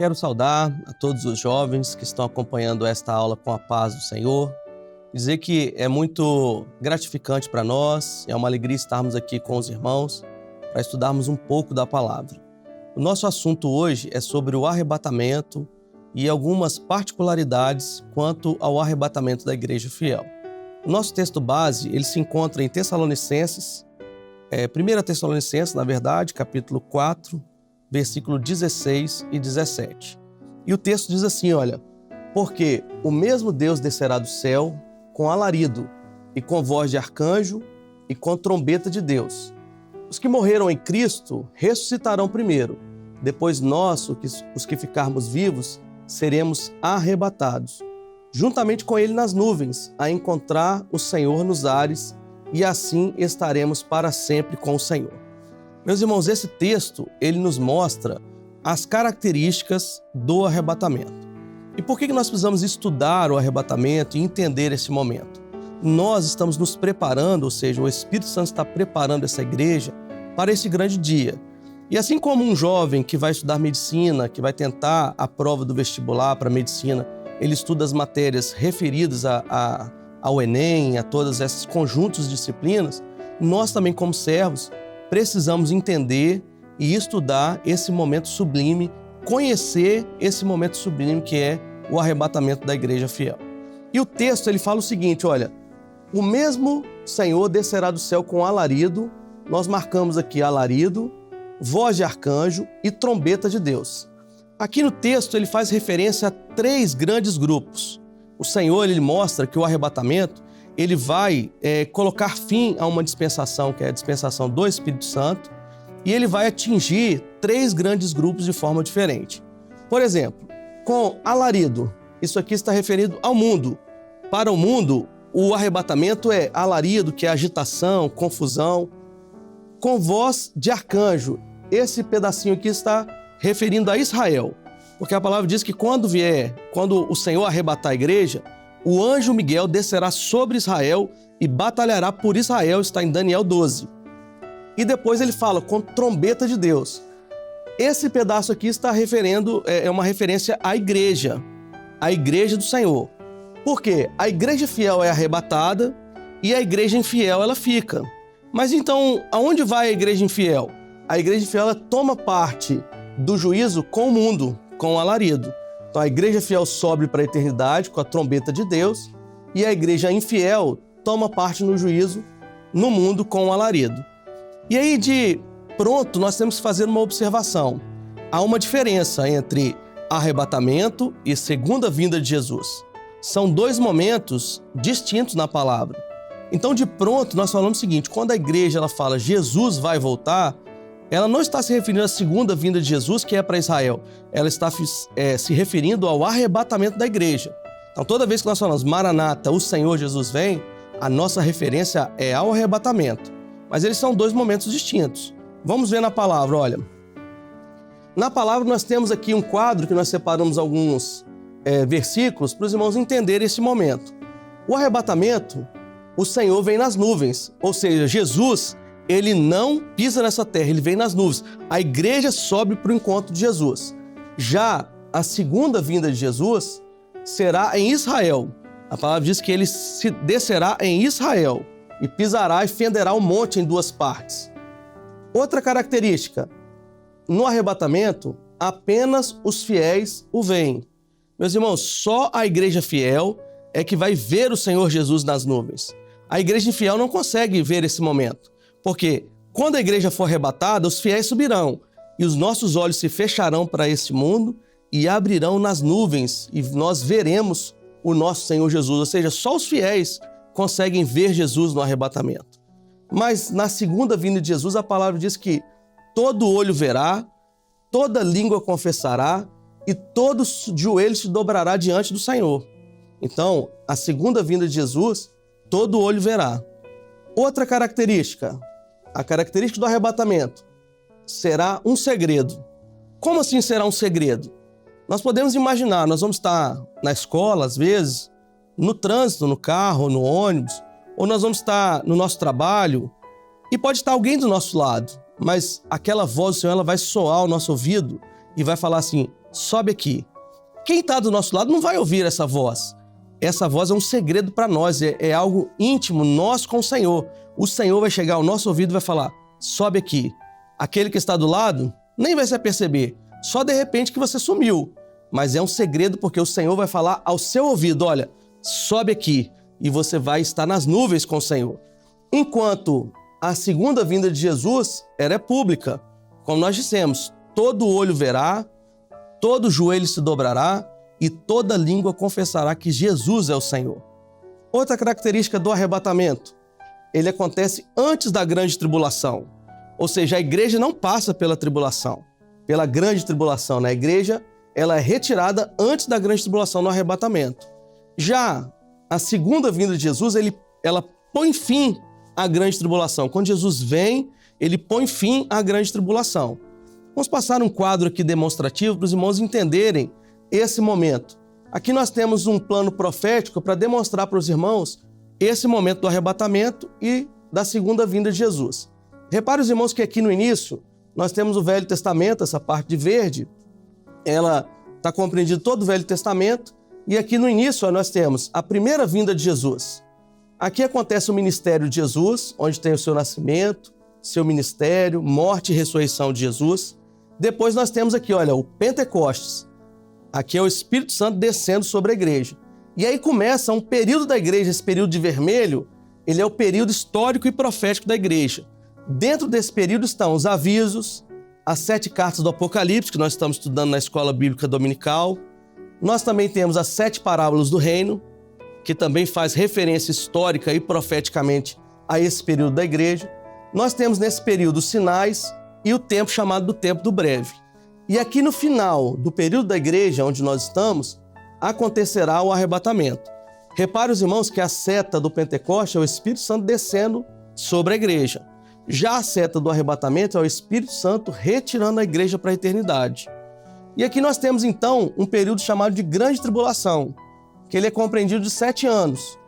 quero saudar a todos os jovens que estão acompanhando esta aula com a paz do Senhor. Dizer que é muito gratificante para nós, é uma alegria estarmos aqui com os irmãos para estudarmos um pouco da palavra. O nosso assunto hoje é sobre o arrebatamento e algumas particularidades quanto ao arrebatamento da igreja fiel. O nosso texto base, ele se encontra em Tessalonicenses, 1 Tessalonicenses, na verdade, capítulo 4, versículo 16 e 17. E o texto diz assim, olha: porque o mesmo Deus descerá do céu com alarido e com voz de arcanjo e com trombeta de Deus. Os que morreram em Cristo ressuscitarão primeiro. Depois nós, os que ficarmos vivos, seremos arrebatados, juntamente com Ele nas nuvens, a encontrar o Senhor nos ares, e assim estaremos para sempre com o Senhor. Meus irmãos, esse texto, ele nos mostra as características do arrebatamento. E por que nós precisamos estudar o arrebatamento e entender esse momento? Nós estamos nos preparando, ou seja, o Espírito Santo está preparando essa igreja para esse grande dia. E assim como um jovem que vai estudar medicina, que vai tentar a prova do vestibular para medicina, ele estuda as matérias referidas ao Enem, a todos esses conjuntos de disciplinas, nós também, como servos, precisamos entender e estudar esse momento sublime, conhecer esse momento sublime que é o arrebatamento da igreja fiel. E o texto, ele fala o seguinte, olha: o mesmo Senhor descerá do céu com alarido, nós marcamos aqui alarido, voz de arcanjo e trombeta de Deus. Aqui no texto ele faz referência a 3 grandes grupos. O Senhor, ele mostra que o arrebatamento, ele vai colocar fim a uma dispensação, que é a dispensação do Espírito Santo, e ele vai atingir 3 grandes grupos de forma diferente. Por exemplo, com alarido, isso aqui está referido ao mundo. Para o mundo, o arrebatamento é alarido, que é agitação, confusão. Com voz de arcanjo, esse pedacinho aqui está referindo a Israel, porque a palavra diz que quando o Senhor arrebatar a igreja, o anjo Miguel descerá sobre Israel e batalhará por Israel, está em Daniel 12. E depois ele fala com trombeta de Deus. Esse pedaço aqui está é uma referência à igreja do Senhor. Por quê? A igreja fiel é arrebatada e a igreja infiel ela fica. Mas então, aonde vai a igreja infiel? A igreja infiel ela toma parte do juízo com o mundo, com o alarido. Então a igreja fiel sobe para a eternidade com a trombeta de Deus e a igreja infiel toma parte no juízo no mundo com o alarido. E aí de pronto nós temos que fazer uma observação. Há uma diferença entre arrebatamento e segunda vinda de Jesus. São 2 momentos distintos na palavra. Então de pronto nós falamos o seguinte: quando a igreja ela fala Jesus vai voltar, ela não está se referindo à segunda vinda de Jesus, que é para Israel. Ela está se referindo ao arrebatamento da igreja. Então, toda vez que nós falamos Maranata, o Senhor Jesus vem, a nossa referência é ao arrebatamento. Mas eles são 2 momentos distintos. Vamos ver na palavra, olha. Na palavra nós temos aqui um quadro que nós separamos alguns versículos para os irmãos entenderem esse momento. O arrebatamento, o Senhor vem nas nuvens, ou seja, Jesus, ele não pisa nessa terra, ele vem nas nuvens. A igreja sobe para o encontro de Jesus. Já a segunda vinda de Jesus será em Israel. A palavra diz que ele se descerá em Israel e pisará e fenderá o monte em 2 partes. Outra característica, no arrebatamento, apenas os fiéis o veem. Meus irmãos, só a igreja fiel é que vai ver o Senhor Jesus nas nuvens. A igreja infiel não consegue ver esse momento. Porque quando a igreja for arrebatada, os fiéis subirão e os nossos olhos se fecharão para este mundo e abrirão nas nuvens e nós veremos o nosso Senhor Jesus. Ou seja, só os fiéis conseguem ver Jesus no arrebatamento. Mas na segunda vinda de Jesus, a palavra diz que todo olho verá, toda língua confessará e todo joelho se dobrará diante do Senhor. Então, a segunda vinda de Jesus, todo olho verá. Outra característica, a característica do arrebatamento, será um segredo. Como assim será um segredo? Nós podemos imaginar, nós vamos estar na escola, às vezes, no trânsito, no carro, no ônibus, ou nós vamos estar no nosso trabalho e pode estar alguém do nosso lado, mas aquela voz do Senhor ela vai soar ao nosso ouvido e vai falar assim: sobe aqui. Quem está do nosso lado não vai ouvir essa voz. Essa voz é um segredo para nós, é algo íntimo, nós com o Senhor. O Senhor vai chegar ao nosso ouvido e vai falar, sobe aqui. Aquele que está do lado nem vai se aperceber, só de repente que você sumiu. Mas é um segredo porque o Senhor vai falar ao seu ouvido, olha, sobe aqui. E você vai estar nas nuvens com o Senhor. Enquanto a segunda vinda de Jesus era pública. Como nós dissemos, todo olho verá, todo joelho se dobrará e toda língua confessará que Jesus é o Senhor. Outra característica do arrebatamento, ele acontece antes da grande tribulação. Ou seja, a igreja não passa pela tribulação, pela grande tribulação. Né? A igreja ela é retirada antes da grande tribulação no arrebatamento. Já a segunda vinda de Jesus, ela põe fim à grande tribulação. Quando Jesus vem, ele põe fim à grande tribulação. Vamos passar um quadro aqui demonstrativo para os irmãos entenderem esse momento. Aqui nós temos um plano profético para demonstrar para os irmãos esse momento do arrebatamento e da segunda vinda de Jesus. Repare os irmãos que aqui no início nós temos o Velho Testamento, essa parte de verde, ela está compreendida todo o Velho Testamento. E aqui no início nós temos a primeira vinda de Jesus. Aqui acontece o ministério de Jesus, onde tem o seu nascimento, seu ministério, morte e ressurreição de Jesus. Depois nós temos aqui, olha, o Pentecostes. Aqui é o Espírito Santo descendo sobre a igreja. E aí começa um período da igreja, esse período de vermelho, ele é o período histórico e profético da igreja. Dentro desse período estão os avisos, as 7 cartas do Apocalipse, que nós estamos estudando na Escola Bíblica Dominical. Nós também temos as 7 parábolas do reino, que também faz referência histórica e profeticamente a esse período da igreja. Nós temos nesse período os sinais e o tempo chamado do tempo do breve. E aqui no final do período da igreja, onde nós estamos, acontecerá o arrebatamento. Repare os irmãos que a seta do Pentecostes é o Espírito Santo descendo sobre a igreja. Já a seta do arrebatamento é o Espírito Santo retirando a igreja para a eternidade. E aqui nós temos, então, um período chamado de Grande Tribulação, que ele é compreendido de 7 anos.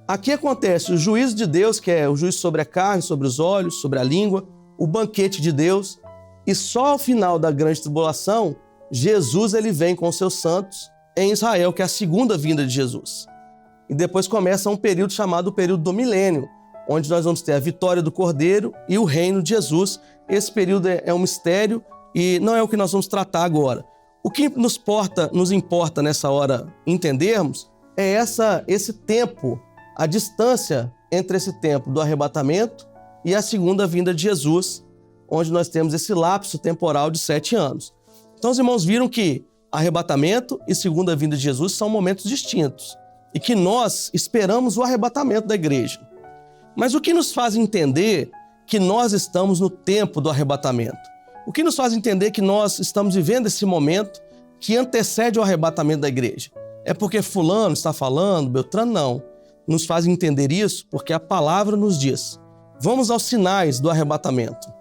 Aqui acontece o juízo de Deus, que é o juízo sobre a carne, sobre os olhos, sobre a língua, o banquete de Deus. E só ao final da Grande Tribulação, Jesus ele vem com os seus santos em Israel, que é a segunda vinda de Jesus. E depois começa um período chamado o período do milênio, onde nós vamos ter a vitória do Cordeiro e o reino de Jesus. Esse período é um mistério e não é o que nós vamos tratar agora. O que nos importa nessa hora entendermos é esse tempo, a distância entre esse tempo do arrebatamento e a segunda vinda de Jesus, onde nós temos esse lapso temporal de 7 anos. Então os irmãos viram que arrebatamento e segunda vinda de Jesus são momentos distintos e que nós esperamos o arrebatamento da igreja. Mas o que nos faz entender que nós estamos no tempo do arrebatamento? O que nos faz entender que nós estamos vivendo esse momento que antecede o arrebatamento da igreja? É porque fulano está falando, Beltrano não. Nos faz entender isso porque a palavra nos diz. Vamos aos sinais do arrebatamento.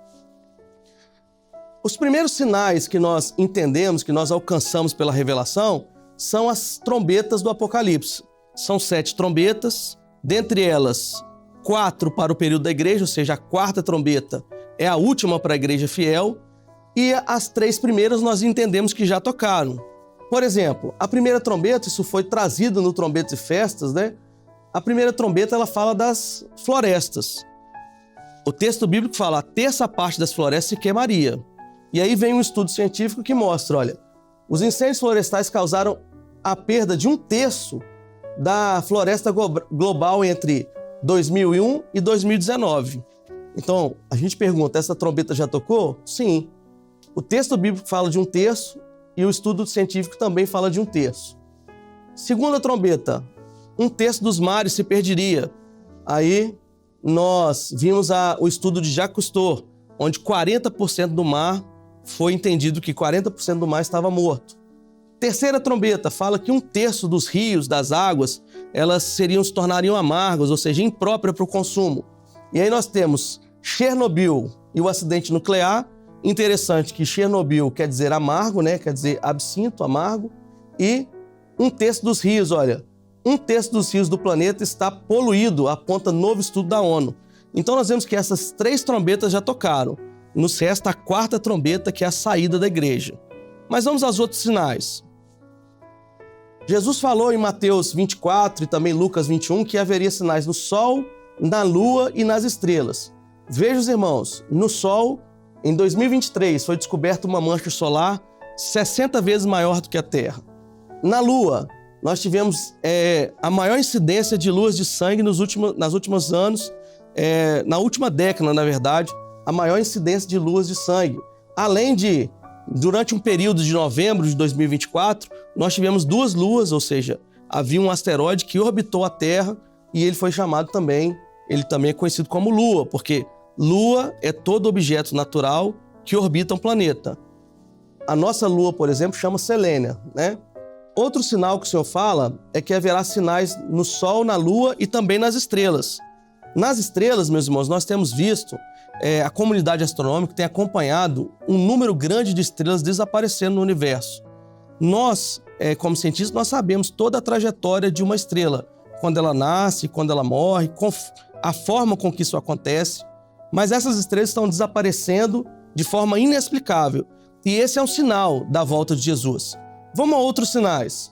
Os primeiros sinais que nós entendemos, que nós alcançamos pela revelação, são as trombetas do Apocalipse. São 7 trombetas, dentre elas 4 para o período da igreja, ou seja, a 4ª trombeta é a última para a igreja fiel, e as 3 primeiras nós entendemos que já tocaram. Por exemplo, a primeira trombeta, isso foi trazido no Trombetas e Festas, né? A primeira trombeta, ela fala das florestas. O texto bíblico fala, a terça parte das florestas se queimaria. E aí vem um estudo científico que mostra, olha, os incêndios florestais causaram a perda de 1/3 da floresta global entre 2001 e 2019. Então, a gente pergunta, essa trombeta já tocou? Sim. O texto bíblico fala de 1/3 e o estudo científico também fala de 1/3. Segunda trombeta, 1/3 dos mares se perderia. Aí nós vimos o estudo de Jacques Cousteau, onde 40% do mar foi entendido que 40% do mar estava morto. Terceira trombeta fala que 1/3 dos rios, das águas, elas se tornariam amargas, ou seja, impróprias para o consumo. E aí nós temos Chernobyl e o acidente nuclear. Interessante que Chernobyl quer dizer amargo, né? Quer dizer absinto, amargo. E 1/3 dos rios, olha, 1/3 dos rios do planeta está poluído, aponta novo estudo da ONU. Então nós vemos que essas 3 trombetas já tocaram. Nos resta a 4ª trombeta, que é a saída da igreja. Mas vamos aos outros sinais. Jesus falou em Mateus 24 e também Lucas 21 que haveria sinais no sol, na lua e nas estrelas. Veja os irmãos, no sol, em 2023, foi descoberta uma mancha solar 60 vezes maior do que a Terra. Na lua, nós tivemos a maior incidência de luas de sangue nos últimos anos, na última década, na verdade, a maior incidência de luas de sangue. Além de, durante um período de novembro de 2024, nós tivemos 2 luas, ou seja, havia um asteroide que orbitou a Terra e ele foi chamado também, ele também é conhecido como Lua, porque Lua é todo objeto natural que orbita um planeta. A nossa Lua, por exemplo, chama Selênia, né? Outro sinal que o Senhor fala é que haverá sinais no Sol, na Lua e também nas estrelas. Nas estrelas, meus irmãos, nós temos visto, a comunidade astronômica tem acompanhado um número grande de estrelas desaparecendo no universo. Nós, como cientistas, nós sabemos toda a trajetória de uma estrela, quando ela nasce, quando ela morre, a forma com que isso acontece, mas essas estrelas estão desaparecendo de forma inexplicável. E esse é um sinal da volta de Jesus. Vamos a outros sinais.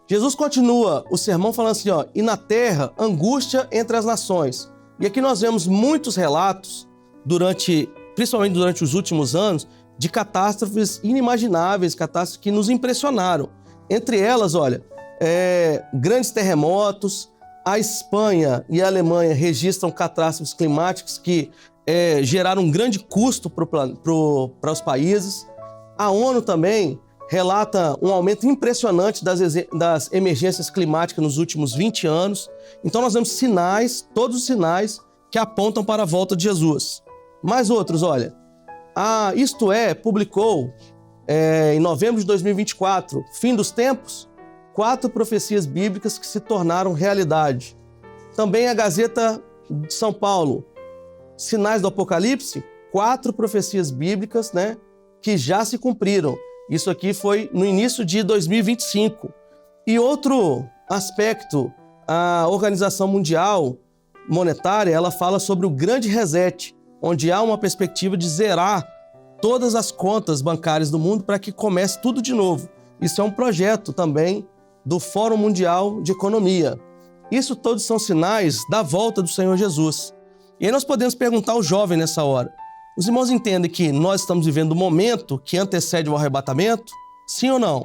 Jesus continua o sermão falando assim, e na terra, angústia entre as nações. E aqui nós vemos muitos relatos, principalmente durante os últimos anos, de catástrofes inimagináveis, catástrofes que nos impressionaram. Entre elas, grandes terremotos, a Espanha e a Alemanha registram catástrofes climáticas que geraram um grande custo para os países. A ONU também relata um aumento impressionante das emergências climáticas nos últimos 20 anos. Então nós vemos sinais, todos os sinais que apontam para a volta de Jesus. Mais outros, a Isto É publicou em novembro de 2024, Fim dos Tempos, 4 profecias bíblicas que se tornaram realidade. Também a Gazeta de São Paulo, Sinais do Apocalipse, 4 profecias bíblicas, que já se cumpriram. Isso aqui foi no início de 2025. E outro aspecto, a Organização Mundial Monetária, ela fala sobre o grande reset, onde há uma perspectiva de zerar todas as contas bancárias do mundo para que comece tudo de novo. Isso é um projeto também do Fórum Mundial de Economia. Isso todos são sinais da volta do Senhor Jesus. E aí nós podemos perguntar ao jovem nessa hora, os irmãos entendem que nós estamos vivendo um momento que antecede o arrebatamento? Sim ou não?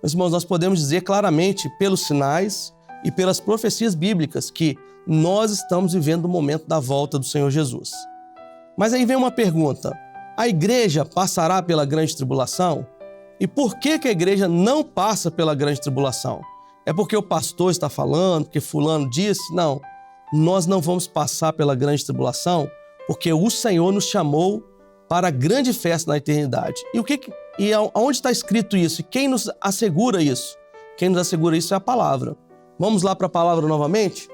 Meus irmãos, nós podemos dizer claramente pelos sinais e pelas profecias bíblicas que nós estamos vivendo o momento da volta do Senhor Jesus. Mas aí vem uma pergunta, a igreja passará pela grande tribulação? E por que a igreja não passa pela grande tribulação? É porque o pastor está falando, porque fulano disse? Não, nós não vamos passar pela grande tribulação porque o Senhor nos chamou para a grande festa na eternidade. E aonde está escrito isso? E quem nos assegura isso? Quem nos assegura isso é a palavra. Vamos lá para a palavra novamente?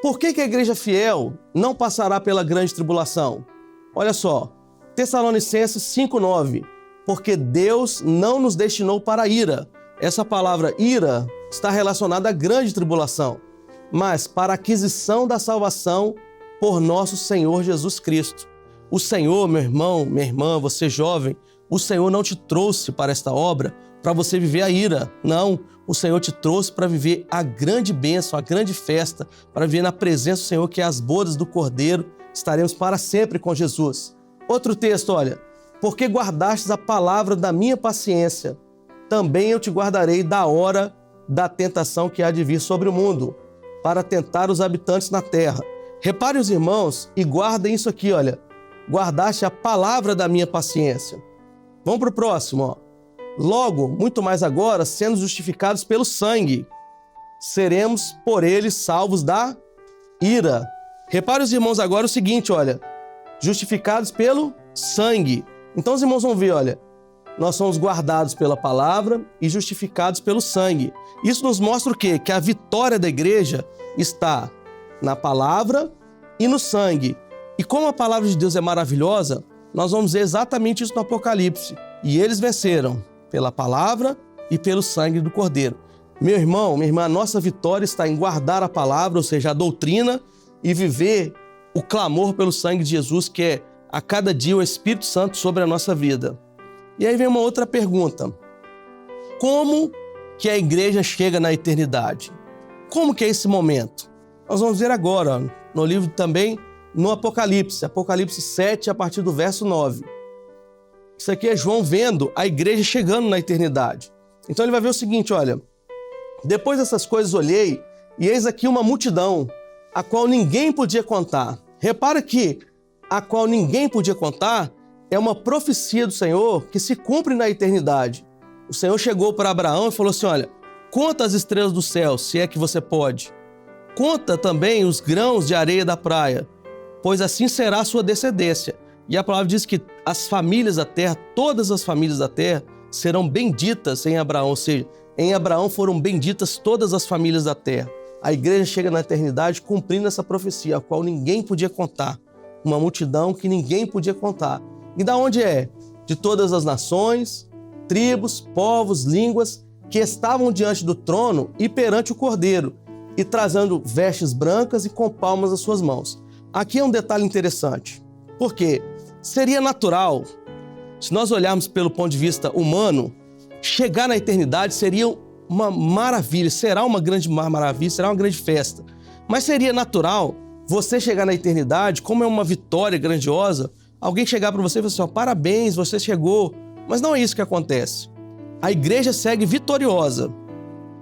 Por que a igreja fiel não passará pela grande tribulação? Olha só, Tessalonicenses 5:9. Porque Deus não nos destinou para a ira. Essa palavra ira está relacionada à grande tribulação, mas para a aquisição da salvação por nosso Senhor Jesus Cristo. O Senhor, meu irmão, minha irmã, você jovem, o Senhor não te trouxe para esta obra para você viver a ira. Não, o Senhor te trouxe para viver a grande bênção, a grande festa, para viver na presença do Senhor, que é as bodas do Cordeiro. Estaremos para sempre com Jesus. Outro texto, porque guardastes a palavra da minha paciência, também eu te guardarei da hora da tentação que há de vir sobre o mundo, para tentar os habitantes na terra. Repare os irmãos e guardem isso aqui, guardaste a palavra da minha paciência. Vamos para o próximo, Logo, muito mais agora, sendo justificados pelo sangue, seremos por ele salvos da ira. Repare os irmãos agora o seguinte, justificados pelo sangue. Então os irmãos vão ver, nós somos guardados pela palavra e justificados pelo sangue. Isso nos mostra o quê? Que a vitória da igreja está na palavra e no sangue. E como a palavra de Deus é maravilhosa, nós vamos ver exatamente isso no Apocalipse. E eles venceram pela palavra e pelo sangue do Cordeiro. Meu irmão, minha irmã, a nossa vitória está em guardar a palavra, ou seja, a doutrina, e viver o clamor pelo sangue de Jesus, que é a cada dia o Espírito Santo sobre a nossa vida. E aí vem uma outra pergunta. Como que a igreja chega na eternidade? Como que é esse momento? Nós vamos ver agora, no livro também, no Apocalipse 7, a partir do verso 9. Isso aqui é João vendo a igreja chegando na eternidade. Então ele vai ver o seguinte, olha, depois dessas coisas olhei, e eis aqui uma multidão, a qual ninguém podia contar. Repara que a qual ninguém podia contar é uma profecia do Senhor que se cumpre na eternidade. O Senhor chegou para Abraão e falou assim, olha, conta as estrelas do céu, se é que você pode. Conta também os grãos de areia da praia, pois assim será a sua descendência. E a palavra diz que as famílias da terra, todas as famílias da terra, serão benditas em Abraão. Ou seja, em Abraão foram benditas todas as famílias da terra. A igreja chega na eternidade cumprindo essa profecia, a qual ninguém podia contar. Uma multidão que ninguém podia contar. E da onde é? De todas as nações, tribos, povos, línguas, que estavam diante do trono e perante o Cordeiro, e trazendo vestes brancas e com palmas nas suas mãos. Aqui é um detalhe interessante, porque seria natural, se nós olharmos pelo ponto de vista humano, chegar na eternidade seria uma maravilha, será uma grande maravilha, será uma grande festa. Mas seria natural você chegar na eternidade, como é uma vitória grandiosa, alguém chegar para você e falar assim, ó, parabéns, você chegou. Mas não é isso que acontece. A igreja segue vitoriosa,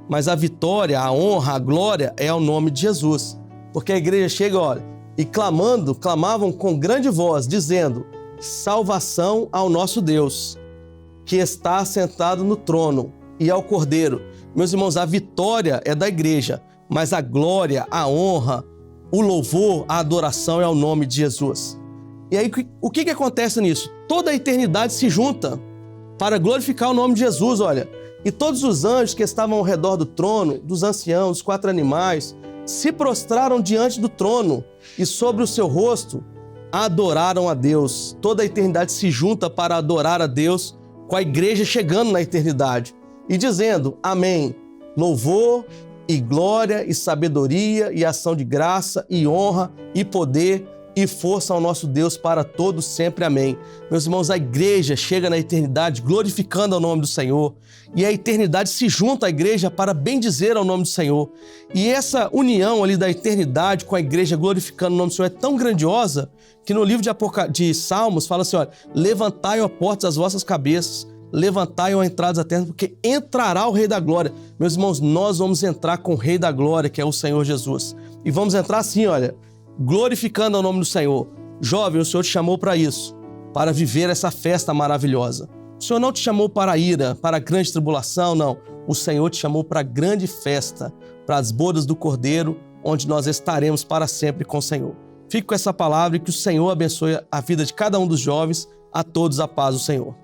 mas a vitória, a honra, a glória é ao nome de Jesus. Porque a igreja chega, olha, e clamavam com grande voz, dizendo, salvação ao nosso Deus, que está sentado no trono, e ao Cordeiro. Meus irmãos, a vitória é da igreja, mas a glória, a honra, o louvor, a adoração é ao nome de Jesus. E aí, o que acontece nisso? Toda a eternidade se junta para glorificar o nome de Jesus, olha. E todos os anjos que estavam ao redor do trono, dos anciãos, dos 4 animais, se prostraram diante do trono e sobre o seu rosto adoraram a Deus. Toda a eternidade se junta para adorar a Deus, com a igreja chegando na eternidade e dizendo, amém, louvor e glória e sabedoria e ação de graça e honra e poder e força ao nosso Deus para todos sempre, amém. Meus irmãos, a igreja chega na eternidade glorificando ao nome do Senhor, e a eternidade se junta à igreja para bendizer ao nome do Senhor. E essa união ali da eternidade com a igreja glorificando o nome do Senhor é tão grandiosa que no livro de Salmos fala assim, olha, levantai, ó portas, as vossas cabeças, levantai, ó entradas da terra, porque entrará o Rei da Glória. Meus irmãos, nós vamos entrar com o Rei da Glória, que é o Senhor Jesus. E vamos entrar assim, olha, glorificando ao nome do Senhor. Jovem, o Senhor te chamou para isso, para viver essa festa maravilhosa. O Senhor não te chamou para a ira, para a grande tribulação, não. O Senhor te chamou para a grande festa, para as bodas do Cordeiro, onde nós estaremos para sempre com o Senhor. Fique com essa palavra e que o Senhor abençoe a vida de cada um dos jovens. A todos a paz do Senhor.